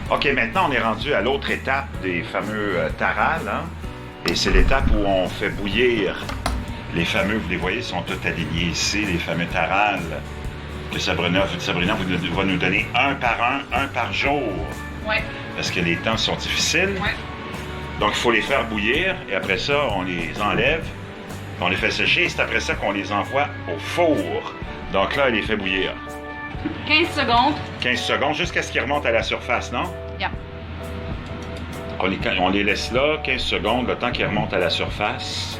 OK, maintenant, on est rendu à l'autre étape des fameux tarales, hein? Et c'est l'étape où on fait bouillir les fameux, vous les voyez, ils sont tous alignés ici, les fameux tarales que Sabrina va nous donner un par jour. Oui. Parce que les temps sont difficiles. Oui. Donc, il faut les faire bouillir et après ça, on les enlève, on les fait sécher et c'est après ça qu'on les envoie au four. Donc là, elle les fait bouillir. 15 secondes. 15 secondes jusqu'à ce qu'ils remontent à la surface, non? Yeah. On les laisse là, 15 secondes, le temps qu'ils remontent à la surface.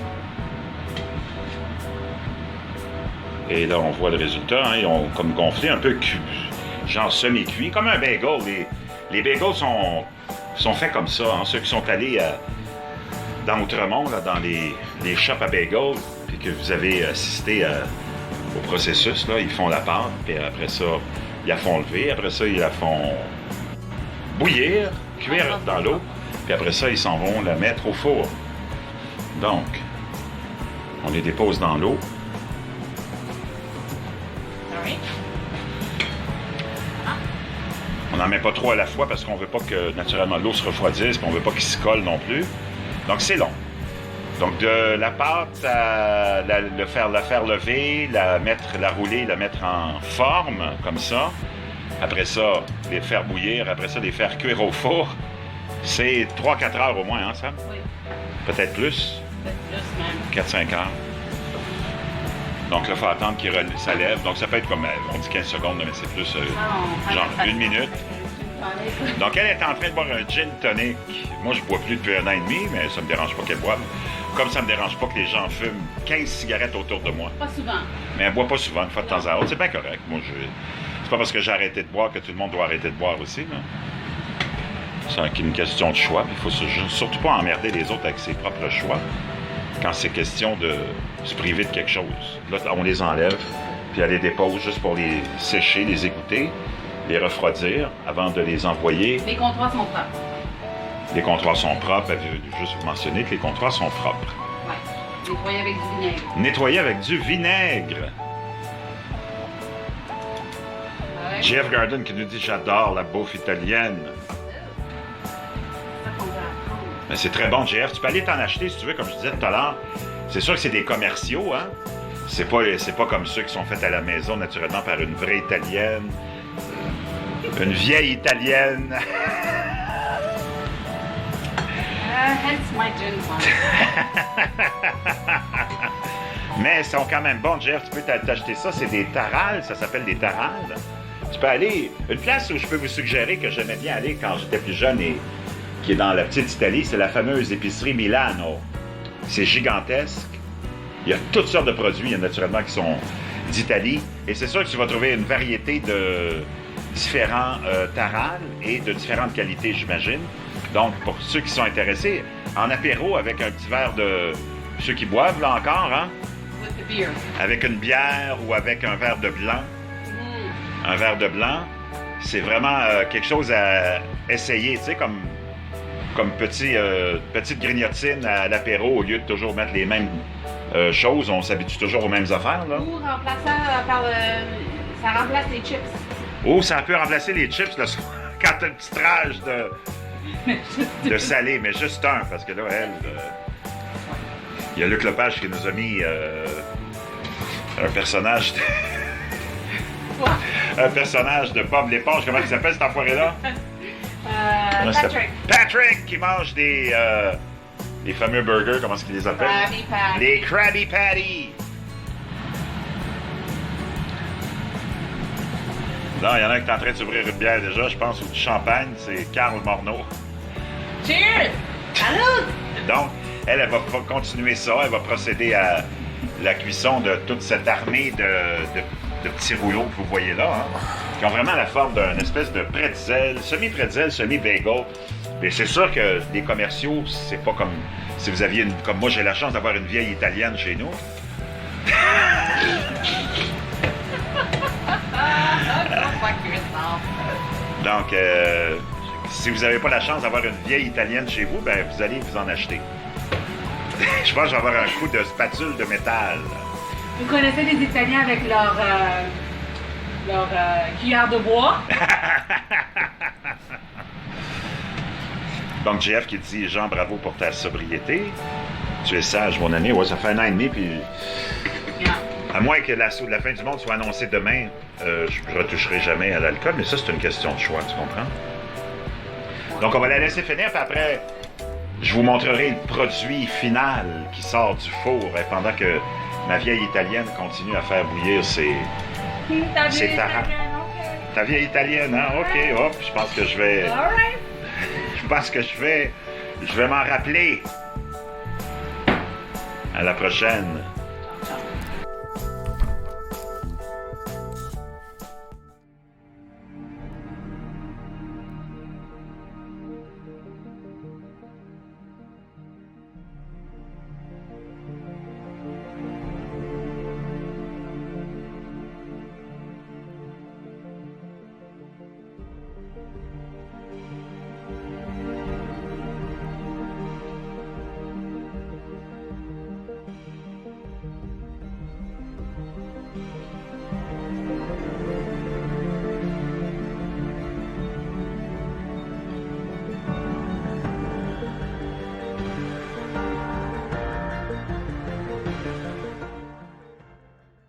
Et là, on voit le résultat. Hein, ils ont comme gonflé un peu genre semi-cuit, comme un bagel. Les bagels sont faits comme ça. Hein, ceux qui sont allés dans Outremont, là, dans les shops à bagels, puis que vous avez assisté au processus, là, ils font la pâte, puis après ça, ils la font lever. Après ça, ils la font bouillir, cuire dans l'eau. Puis après ça, ils s'en vont la mettre au four. Donc, on les dépose dans l'eau. Oui. On n'en met pas trop à la fois parce qu'on veut pas que, naturellement, l'eau se refroidisse, puis on veut pas qu'il se colle non plus. Donc, c'est long. Donc, de la pâte à la faire lever, la rouler, la mettre en forme, comme ça. Après ça, les faire bouillir. Après ça, les faire cuire au four. C'est 3-4 heures au moins, hein, ça? Oui. Peut-être plus. Peut-être plus même. 4-5 heures. Donc là, il faut attendre qu'il ça lève. Donc, ça peut être comme, on dit 15 secondes, mais c'est plus genre 1 minute. Donc, elle est en train de boire un gin tonic. Moi, je bois plus depuis 1 an et demi, mais ça me dérange pas qu'elle boive. Comme ça me dérange pas que les gens fument 15 cigarettes autour de moi. Pas souvent. Mais elle boit pas souvent, une fois de temps à autre. C'est bien correct. Moi, c'est pas parce que j'ai arrêté de boire que tout le monde doit arrêter de boire aussi, là. C'est une question de choix. Il faut surtout pas emmerder les autres avec ses propres choix quand c'est question de se priver de quelque chose. Là, on les enlève, puis elle les dépose juste pour les sécher, les égoutter, les refroidir avant de les envoyer. Les comptoirs sont propres. Les comptoirs sont propres. Elle veut juste vous mentionner que les comptoirs sont propres. Oui. Nettoyer avec du vinaigre. Nettoyer avec du vinaigre. Ouais. Jeff Garden qui nous dit « J'adore la bouffe italienne ». C'est ça qu'on veut apprendre. Mais c'est très bon, JF. Tu peux aller t'en acheter si tu veux, comme je disais tout à l'heure. C'est sûr que c'est des commerciaux, hein? C'est pas comme ceux qui sont faits à la maison, naturellement, par une vraie Italienne. Une vieille Italienne. Hence my gin tonic. Mais ils sont quand même bons, JF. Tu peux t'acheter ça. C'est des tarales. Ça s'appelle des tarales. Tu peux aller... Une place où je peux vous suggérer que j'aimais bien aller quand j'étais plus jeune et qui est dans la petite Italie, c'est la fameuse épicerie Milano. C'est gigantesque. Il y a toutes sortes de produits, il y a naturellement qui sont d'Italie. Et c'est sûr que tu vas trouver une variété de différents tarales et de différentes qualités, j'imagine. Donc, pour ceux qui sont intéressés, en apéro avec un petit verre de... Ceux qui boivent, là encore, hein? With the beer. Avec une bière ou avec un verre de blanc. Un verre de blanc, c'est vraiment quelque chose à essayer, tu sais, comme petite grignotine à l'apéro, au lieu de toujours mettre les mêmes choses, on s'habitue toujours aux mêmes affaires, là. Ou remplaçant par ça remplace les chips. Ou ça peut remplacer les chips le soir, quand t'as une petite rage de salé, mais juste un, parce que là, il y a Luc Lepage qui nous a mis un personnage un personnage de Bob l'éponge, comment il s'appelle cet enfoiré-là? Patrick. Patrick qui mange des fameux burgers, comment est-ce qu'il les appelle? Krabby Patty. Les Krabby Patty! Là, il y en a qui est en train de s'ouvrir une bière déjà, je pense, ou du champagne, c'est Carl Morneau. Cheers! Salut! Donc, elle va continuer ça, elle va procéder à la cuisson de toute cette armée de petits rouleaux que vous voyez là, hein, qui ont vraiment la forme d'une espèce de pretzel, semi-pretzel, semi-bagel. Mais c'est sûr que les commerciaux, c'est pas comme si vous aviez comme moi, j'ai la chance d'avoir une vieille italienne chez nous. Donc, si vous n'avez pas la chance d'avoir une vieille italienne chez vous, ben vous allez vous en acheter. Je pense que je vais avoir un coup de spatule de métal. Vous connaissez les Italiens avec leur leur cuillère de bois. Donc, JF qui dit, Jean, bravo pour ta sobriété. Tu es sage, mon ami. Ouais, ça fait 1 an et demi, puis... Yeah. À moins que l'assaut de la fin du monde soit annoncé demain, je ne retoucherai jamais à l'alcool, mais ça, c'est une question de choix, tu comprends? Donc, on va la laisser finir, puis après, je vous montrerai le produit final qui sort du four, pendant que ma vieille italienne continue à faire bouillir ses... C'est ta vieille italienne, hein? OK, hop, je pense que je vais... Alright. Je pense que je vais m'en rappeler. À la prochaine.